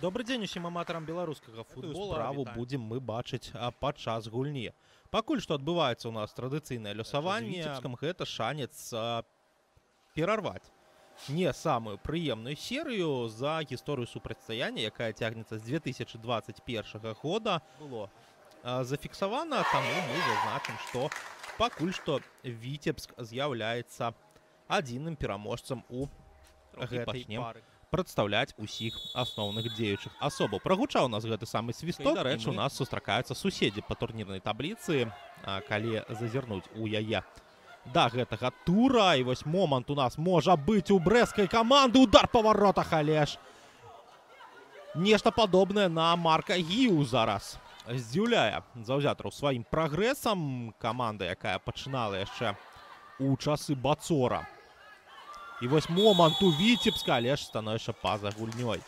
Добрый дзень усім аматарам беларускага футбола. Справу будзем мы бачыць падчас гульні. Пакуль што адбываецца ў нас традыцыйнае лёсаванне, гэта шанец перарваць не самую прыемную серыю за гісторыю супрацьстаяння, якая цягнецца з 2021 года. Было зафіксавана, таму мы зазначым, што пакуль што Віцебск з'яўляецца адзіным пераможцам у гэтай пары. Прадстаўляць усіх асноўных дзеючых асобаў. Прагучаў у нас гэты самы свісток. Дарэчы, у нас сустракаюцца суседзі па турнірнай табліцы, калі зазірнуць у яе да гэтага тура. І вось момант у нас можа быць у брэсцкай каманды. Удар па варотах, але ж нешта падобнае на Марка Гіу зараз здзіўляе заўзятараў сваім прагрэсам. Каманда, якая пачынала яшчэ у часы Бацора. І вось момант у Віцебска, але ж становішча па-за гульнёй.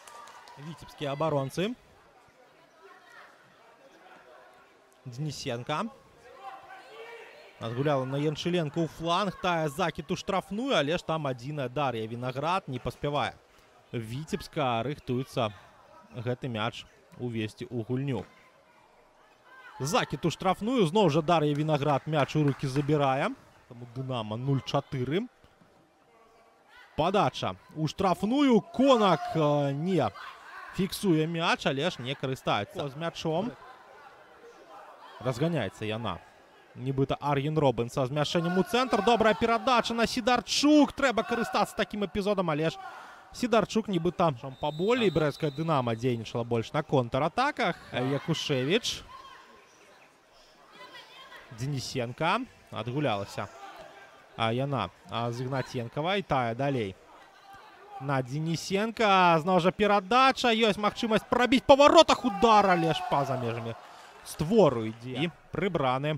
Віцебскія абаронцы. Денисенко. Адгуляла на Яншыленко ў фланг, тая закід у штрафную, але ж там адзіная Дар'я Вінаград не паспявае. Віцебска рыхтуецца гэты мяч увесці ў гульню. Закід у штрафную, зноў жа Дар'я Вінаград мяч у рукі забірае. Таму Дынамо 0-4. Падача у штрафную. Конак не фіксуе мяч, але ж не карыстаецца з мячом. Разганяецца яна. Нібыта Ар'ен Робін са змяшэннем у цэнтр. Добрая перадача на Сідарчук. Трэба карыстацца такім эпізодам, але ж Сідарчук нібыта паболей. Брэсцкая Дынамо дзейнічала больш на контратаках. Якушевіч. Денисенко. Адгулялася яна з Ігнатенкавай. Тая далей на Денисенко. Зноў жа перадача. Ёсць магчымасць прабіць па варотах. Удар, але ж па-за межамі створу ідзе. І прыбраны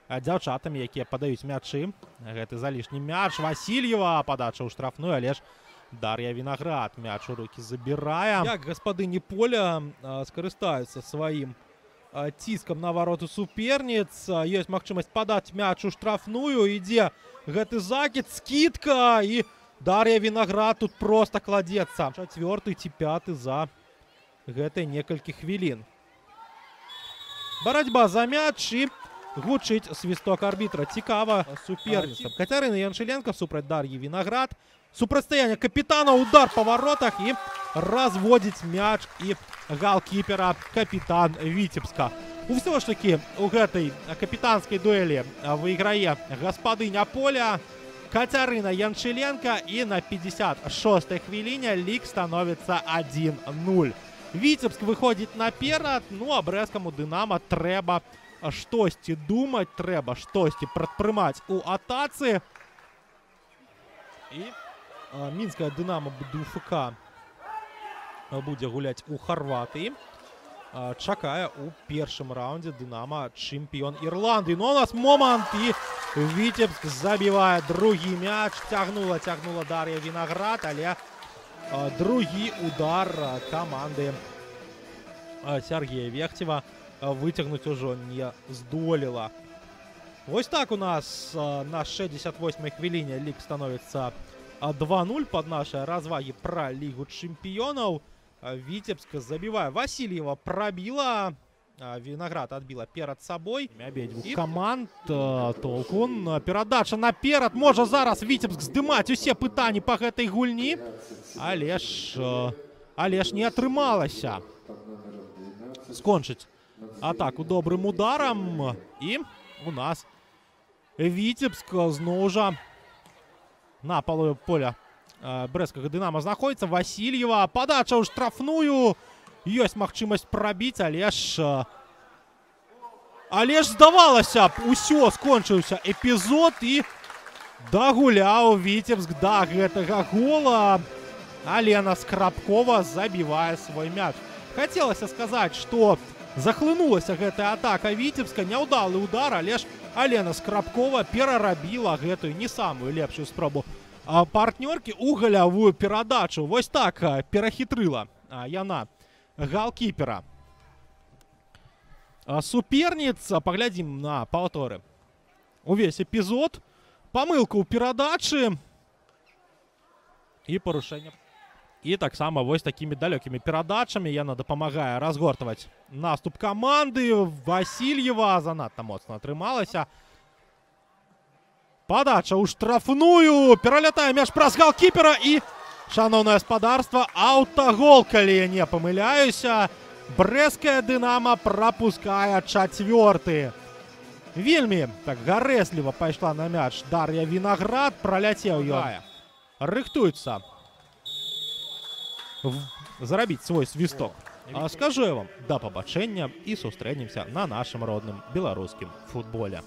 дзяўчатамі, якія падаюць мячы. Гэты залішні мяч Васильева. Падача ў штрафную, але ж Дар'я Вінаград мяч у рукі забірае. Як гаспадыні поля скарыстаюцца сваім ціскам на вароты суперніц. Ёсць магчымасць падаць мяч у штрафную. Ідзе гэты закід, скідка, і Дар'я Вінаград тут проста кладзецца. Чацвёрты ці пяты за гэтай некалькі хвілін. Барацьба за мяч і гучыць свісток арбітра. Цікава суперніцам. Кацярына Яншыленко супраць Дар'і Вінаград. Супрацьстаянне капітана, удар па варотах і разводзіць мяч і галкіпера капітан Віцебска. Усё ж такі у гэтай капітанскай дуэлі выйграе гаспадыня поля Кацярына Яншыленко, і на 56-й хвіліне лік становіцца 1-0. Віцебск выходзіць наперад, ну а брэсцкаму Дынамо трэба штосьці думаць, трэба штосьці прадпрымаць у атацы. І мінская Дынамо БДУФК будзе гуляць у Харватыі. Чакае у першым раўндзе Дынамо чэмпіён Ірландыі. Ну у нас момант, і Віцебск забівае другі мяч. Цягнула Дар'я Вінаград, але другі удар каманды Сергея Вехцева выцягнуць ужо не здолела. Вось так у нас на 68-й хвіліне лік становіцца 2-0 пад нашай развагі пра Лігу чэмпіёнаў. Віцебск забівае. Васильева прабіла. Вінаград адбіла перад сабой. Абедзвюх каманд. Толкун. Перадача наперад. Можа зараз Віцебск здымаць усе пытанні па гэтай гульні. Але ж не атрымалася скончыць атаку добрым ударам. І у нас Віцебск зноў жа на палове поля брэсцкага Дынамо знаходіцца. Васильева. Падача ў штрафную. Ёсць магчымасць прабіць, але ж здавалася б, усё, скончыўся эпізод, і дагуляў Віцебск да гэтага гола. Алена Скрабкова забівае свой мяч. Хацелася сказаць, што захлынулася гэтая атака Віцебска. Няўдалы удар, але ж Алена Скрабкова перарабіла гэтую не самую лепшую спробу партнёркі у галявую перадачу. Вось так перахітрыла яна галкіпера суперніц. Паглядзім на паўторы увесь эпізод. Памылка ў перадачы і парушэнне І таксама вось такімі далёкімі перадачамі яна дапамагае разгортваць наступ каманды. Васильева занадта моцна атрымалася. Падача ў штрафную. Пералятае мяч праз галкіпера і, шановнае гаспадарства, аўтагол, калі я не памыляюся. Брэсцкая «Дынамо» прапускае чацвёрты. Вельмі так гарэзліва пайшла на мяч Дар'я Вінаград. Праляцеў ён. Рыхтуецца зарабіць свой свісток. Скажу я вам, да пабачэння і сустрэнемся на нашым родным беларускім футболе.